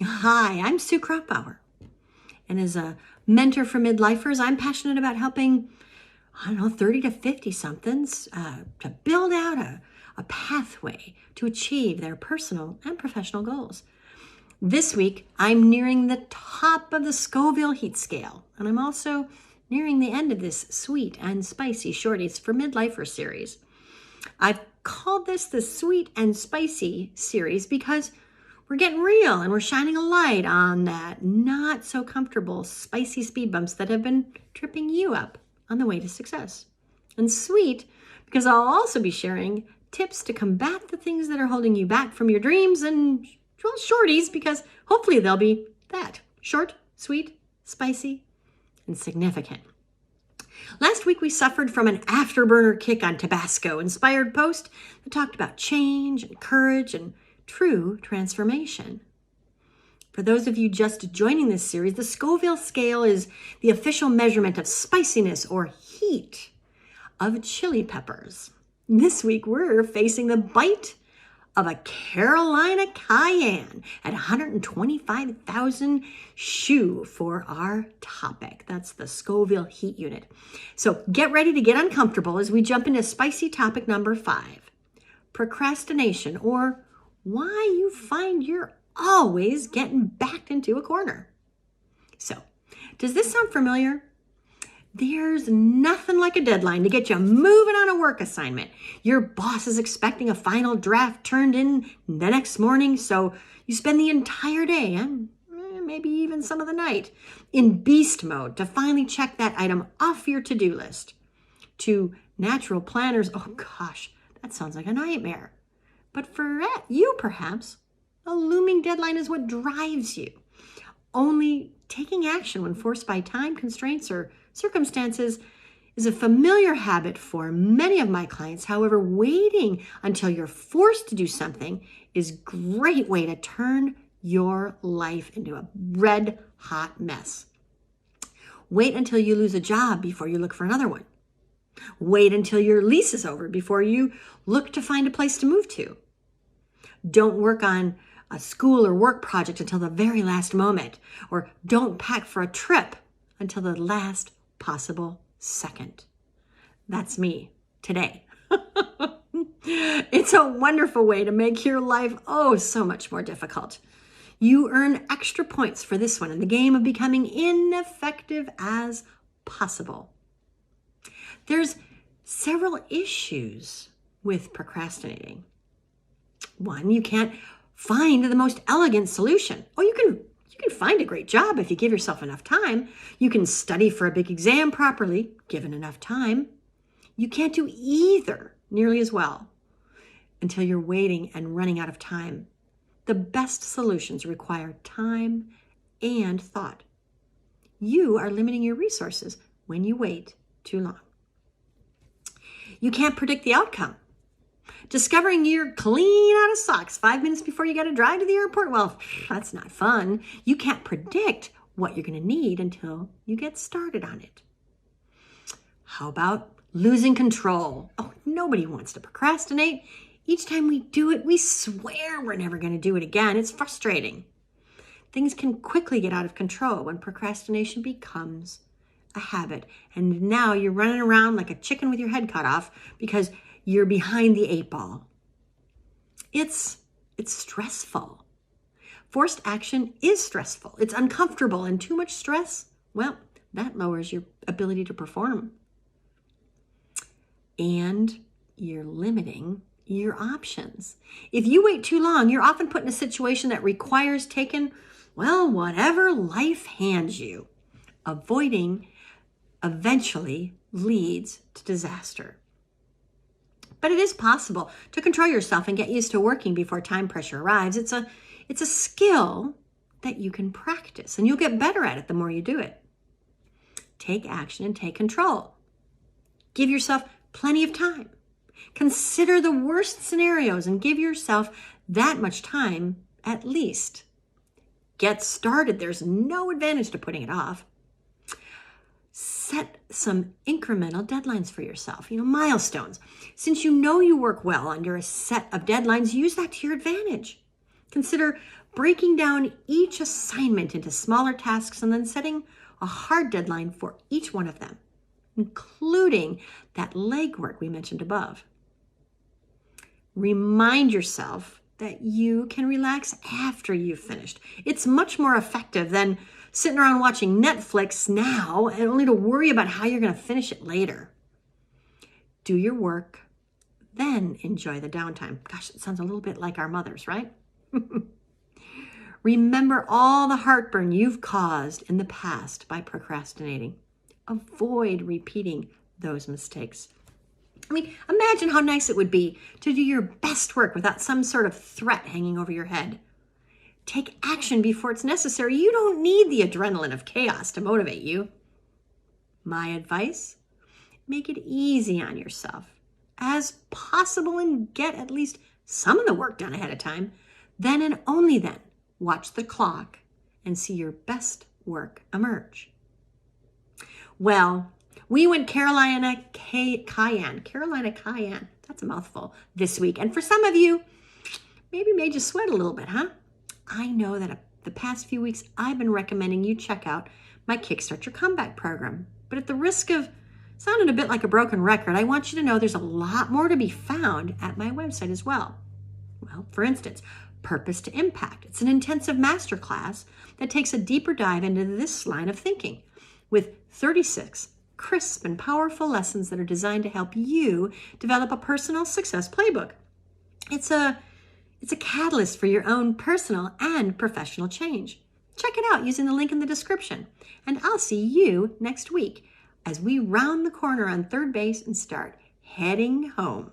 Hi, I'm Sue Kropbauer. And as a mentor for midlifers, I'm passionate about helping, 30 to 50 somethings to build out a pathway to achieve their personal and professional goals. This week, I'm nearing the top of the Scoville heat scale, and I'm also nearing the end of this Sweet and Spicy Shorties for Midlifers series. I've called this the Sweet and Spicy series because we're getting real and we're shining a light on that not so comfortable spicy speed bumps that have been tripping you up on the way to success. And sweet because I'll also be sharing tips to combat the things that are holding you back from your dreams, and shorties because hopefully they'll be that short, sweet, spicy, and significant. Last week, we suffered from an afterburner kick on Tabasco-inspired post that talked about change and courage and true transformation. For those of you just joining this series, the Scoville Scale is the official measurement of spiciness or heat of chili peppers. This week, we're facing the bite of a Carolina Cayenne at 125,000 shu for our topic. That's the Scoville heat unit. So get ready to get uncomfortable as we jump into spicy topic number 5, procrastination, or why you find you're always getting backed into a corner. So, does this sound familiar? There's nothing like a deadline to get you moving on a work assignment. Your boss is expecting a final draft turned in the next morning, so you spend the entire day and maybe even some of the night in beast mode to finally check that item off your to-do list. To natural planners, oh gosh, that sounds like a nightmare. But for you, perhaps, a looming deadline is what drives you. Only taking action when forced by time constraints or circumstances is a familiar habit for many of my clients. However, waiting until you're forced to do something is a great way to turn your life into a red-hot mess. Wait until you lose a job before you look for another one. Wait until your lease is over before you look to find a place to move to. Don't work on a school or work project until the very last moment, or don't pack for a trip until the last possible second. That's me today. It's a wonderful way to make your life so much more difficult. You earn extra points for this one in the game of becoming ineffective as possible. There's several issues with procrastinating. One, you can't find the most elegant solution. You can find a great job if you give yourself enough time. You can study for a big exam properly, given enough time. You can't do either nearly as well until you're waiting and running out of time. The best solutions require time and thought. You are limiting your resources when you wait too long. You can't predict the outcome. Discovering you're clean out of socks 5 minutes before you got to drive to the airport, well, that's not fun. You can't predict what you're going to need until you get started on it. How about losing control? Nobody wants to procrastinate. Each time we do it, we swear we're never going to do it again. It's frustrating. Things can quickly get out of control when procrastination becomes a habit. And now you're running around like a chicken with your head cut off because you're behind the 8 ball. It's stressful. Forced action is stressful. It's uncomfortable, and too much stress, well, that lowers your ability to perform. And you're limiting your options. If you wait too long, you're often put in a situation that requires taking, whatever life hands you. Avoiding eventually leads to disaster. But it is possible to control yourself and get used to working before time pressure arrives. It's a skill that you can practice, and you'll get better at it the more you do it. Take action and take control. Give yourself plenty of time. Consider the worst scenarios and give yourself that much time at least. Get started. There's no advantage to putting it off. Set some incremental deadlines for yourself, milestones. Since you know you work well under a set of deadlines, use that to your advantage. Consider breaking down each assignment into smaller tasks and then setting a hard deadline for each one of them, including that legwork we mentioned above. Remind yourself that you can relax after you've finished. It's much more effective than sitting around watching Netflix now and only to worry about how you're going to finish it later. Do your work, then enjoy the downtime. Gosh, it sounds a little bit like our mothers, right? Remember all the heartburn you've caused in the past by procrastinating. Avoid repeating those mistakes. I mean, imagine how nice it would be to do your best work without some sort of threat hanging over your head. Take action before it's necessary. You don't need the adrenaline of chaos to motivate you. My advice, make it easy on yourself as possible and get at least some of the work done ahead of time. Then and only then, watch the clock and see your best work emerge. Well, we went Carolina Cayenne, that's a mouthful, this week. And for some of you, maybe made you sweat a little bit, huh? I know that the past few weeks I've been recommending you check out my Kickstart Your Comeback program. But at the risk of sounding a bit like a broken record, I want you to know there's a lot more to be found at my website as well. Well, for instance, Purpose to Impact. It's an intensive masterclass that takes a deeper dive into this line of thinking with 36 crisp and powerful lessons that are designed to help you develop a personal success playbook. It's a catalyst for your own personal and professional change. Check it out using the link in the description. And I'll see you next week as we round the corner on third base and start heading home.